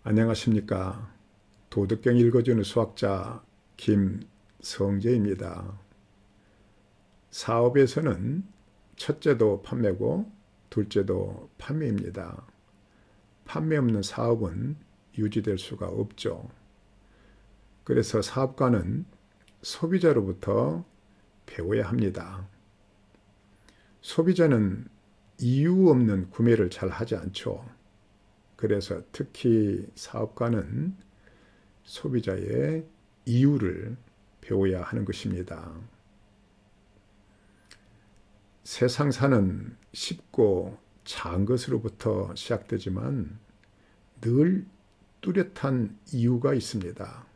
안녕하십니까. 도덕경 읽어주는 수학자 김성재입니다. 사업에서는 첫째도 판매고 둘째도 판매입니다. 판매 없는 사업은 유지될 수가 없죠. 그래서 사업가는 소비자로부터 배워야 합니다. 소비자는 이유 없는 구매를 잘 하지 않죠. 그래서 특히 사업가는 소비자의 이유를 배워야 하는 것입니다. 세상 사는 쉽고 작은 것으로부터 시작되지만 늘 뚜렷한 이유가 있습니다.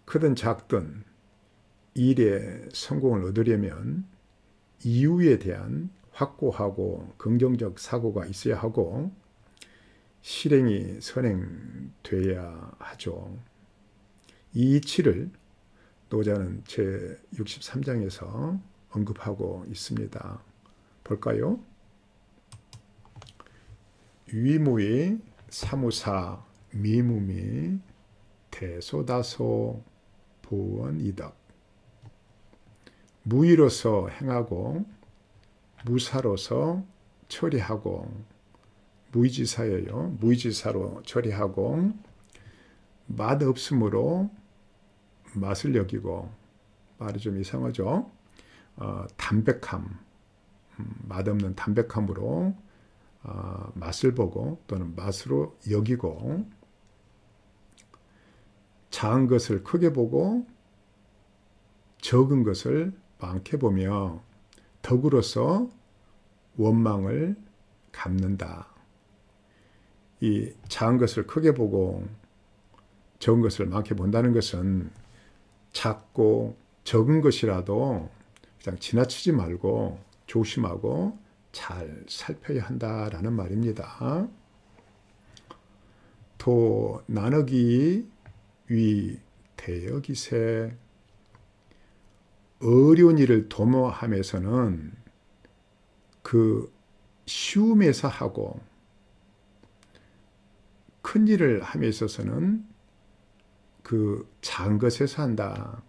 크든 작든 일에 성공을 얻으려면 이유에 대한 확고하고 긍정적 사고가 있어야 하고 실행이 선행돼야 하죠. 이 이치를 노자는 제63장에서 언급하고 있습니다. 볼까요? 위무이 사무사 미무미 대소다소 보원이덕. 무의로서 행하고 무사로서 처리하고 무의지사예요. 무의지사로 처리하고 맛없으므로 맛을 여기고, 말이 좀 이상하죠. 담백함, 맛없는 담백함으로 맛을 보고 또는 맛으로 여기고, 작은 것을 크게 보고 적은 것을 많게 보며 덕으로서 원망을 갚는다. 이 작은 것을 크게 보고 적은 것을 많게 본다는 것은 작고 적은 것이라도 그냥 지나치지 말고 조심하고 잘 살펴야 한다라는 말입니다. 도 나누기 위 대여기세. 어려운 일을 도모함에서는 그 쉬움에서 하고 큰 일을 함에 있어서는 그 작은 것에서 한다.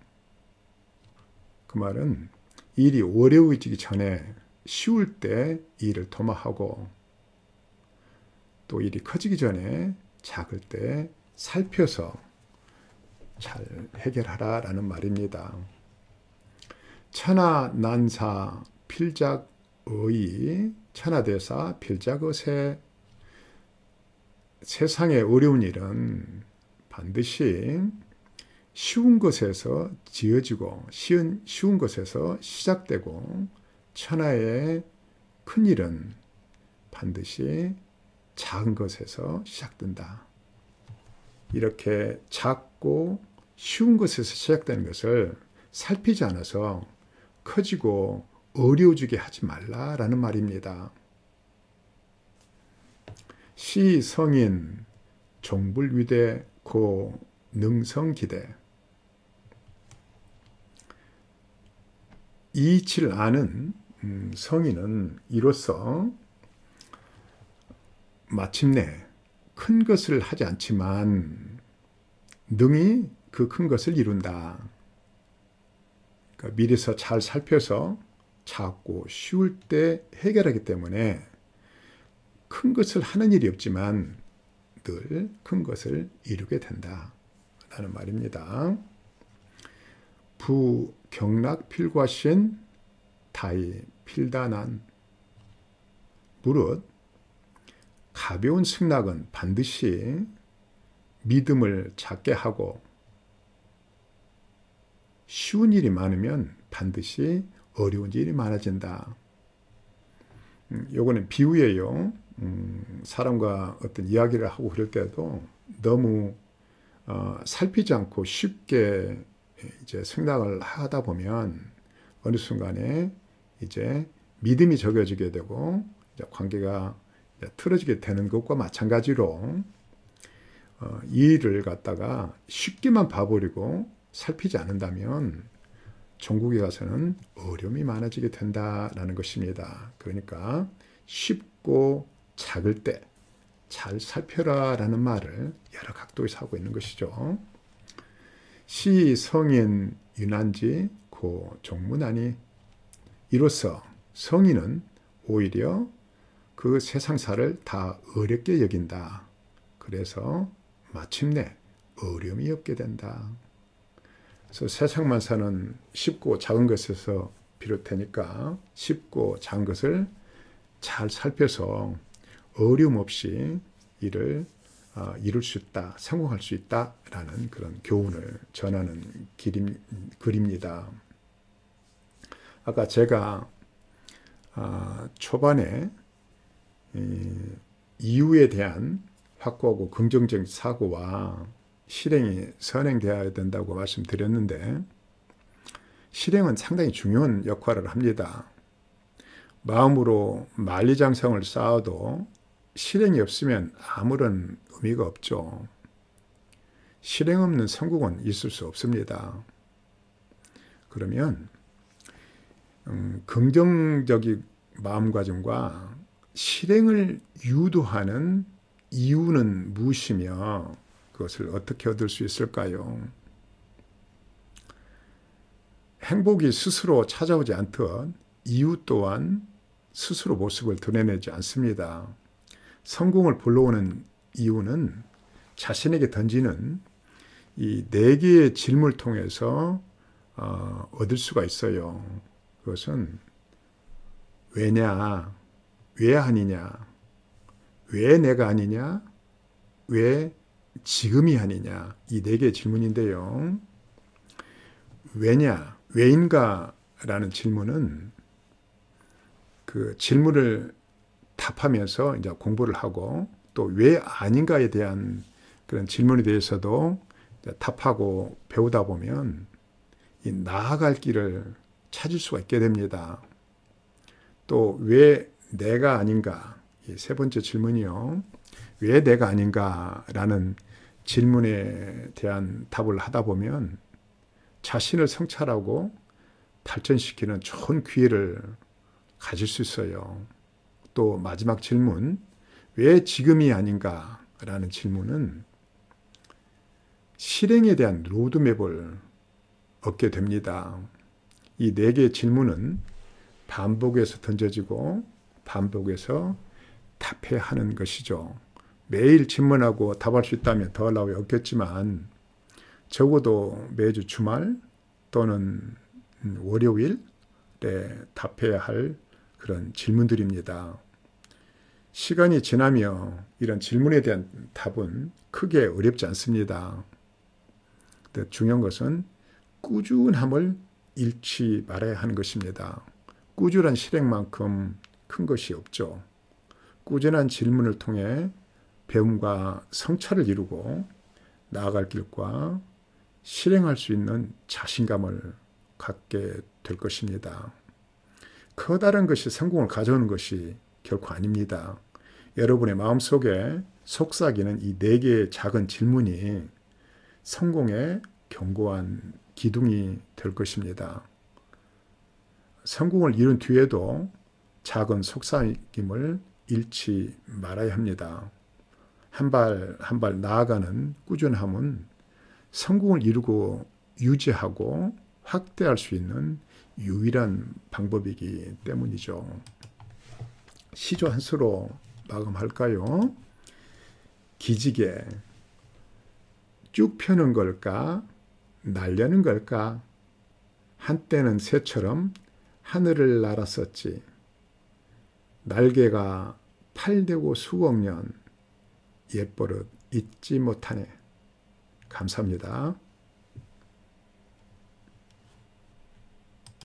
그 말은 일이 어려워지기 전에 쉬울 때 일을 도모하고 또 일이 커지기 전에 작을 때 살펴서 잘 해결하라라는 말입니다. 천하난사 필작의 천하대사 필작의세. 세상의 어려운 일은 반드시 쉬운 것에서 지어지고 쉬운 것에서 시작되고 천하의 큰 일은 반드시 작은 것에서 시작된다. 이렇게 작고 쉬운 것에서 시작되는 것을 살피지 않아서 커지고 어려워지게 하지 말라라는 말입니다. 시성인 종불위대 고 능성기대. 이 이치를 아는 성인은 이로써 마침내 큰 것을 하지 않지만 능히 그 큰 것을 이룬다. 그러니까 미리서 잘 살펴서 작고 쉬울 때 해결하기 때문에 큰 것을 하는 일이 없지만 늘 큰 것을 이루게 된다 라는 말입니다. 부 경락필과신 다이 필다난. 무릇 가벼운 승낙은 반드시 믿음을 작게 하고 쉬운 일이 많으면 반드시 어려운 일이 많아진다. 요거는 비유예요. 사람과 어떤 이야기를 하고 그럴 때도 너무 살피지 않고 쉽게 이제 생각을 하다 보면 어느 순간에 이제 믿음이 적어지게 되고 이제 관계가 틀어지게 되는 것과 마찬가지로 이 일을 갖다가 쉽게만 봐버리고 살피지 않는다면 종국에 가서는 어려움이 많아지게 된다라는 것입니다. 그러니까 쉽고 작을 때 잘 살펴라 라는 말을 여러 각도에서 하고 있는 것이죠. 시 성인 유난지 고 종문하니 이로써 성인은 오히려 그 세상사를 다 어렵게 여긴다. 그래서 마침내 어려움이 없게 된다. 그래서 세상만 사는 쉽고 작은 것에서 비롯되니까 쉽고 작은 것을 잘 살펴서 어려움 없이 이를 이룰 수 있다, 성공할 수 있다라는 그런 교훈을 전하는 글입니다. 아까 제가 초반에 이유에 대한 확고하고 긍정적인 사고와 실행이 선행되어야 된다고 말씀드렸는데 실행은 상당히 중요한 역할을 합니다. 마음으로 만리장성을 쌓아도 실행이 없으면 아무런 의미가 없죠. 실행 없는 성공은 있을 수 없습니다. 그러면 긍정적인 마음가짐과 실행을 유도하는 이유는 무엇이며 그것을 어떻게 얻을 수 있을까요? 행복이 스스로 찾아오지 않듯 이유 또한 스스로 모습을 드러내지 않습니다. 성공을 불러오는 이유는 자신에게 던지는 이 4개의 질문을 통해서 얻을 수가 있어요. 그것은 왜냐, 왜 아니냐, 왜 내가 아니냐, 왜 지금이 아니냐, 이 4개의 질문인데요. 왜냐, 왜인가 라는 질문은 그 질문을 답하면서 이제 공부를 하고 또 왜 아닌가에 대한 그런 질문에 대해서도 답하고 배우다 보면 이 나아갈 길을 찾을 수가 있게 됩니다. 또 왜 내가 아닌가, 이 3번째 질문이요. 왜 내가 아닌가라는 질문에 대한 답을 하다 보면 자신을 성찰하고 발전시키는 좋은 기회를 가질 수 있어요. 또 마지막 질문, 왜 지금이 아닌가라는 질문은 실행에 대한 로드맵을 얻게 됩니다. 이 4개의 질문은 반복해서 던져지고 반복해서 답해야 하는 것이죠. 매일 질문하고 답할 수 있다면 더할 나위 없겠지만 적어도 매주 주말 또는 월요일에 답해야 할 그런 질문들입니다. 시간이 지나며 이런 질문에 대한 답은 크게 어렵지 않습니다. 중요한 것은 꾸준함을 잃지 말아야 하는 것입니다. 꾸준한 실행만큼 큰 것이 없죠. 꾸준한 질문을 통해 배움과 성찰을 이루고 나아갈 길과 실행할 수 있는 자신감을 갖게 될 것입니다. 커다란 것이 성공을 가져오는 것이 결코 아닙니다. 여러분의 마음속에 속삭이는 이 4개의 작은 질문이 성공의 견고한 기둥이 될 것입니다. 성공을 이룬 뒤에도 작은 속삭임을 잃지 말아야 합니다. 한 발 한 발 나아가는 꾸준함은 성공을 이루고 유지하고 확대할 수 있는 유일한 방법이기 때문이죠. 시조 한 수로 마감할까요? 기지개, 쭉 펴는 걸까? 날려는 걸까? 한때는 새처럼 하늘을 날았었지. 날개가 8되고 수억 년, 옛버릇 잊지 못하네. 감사합니다.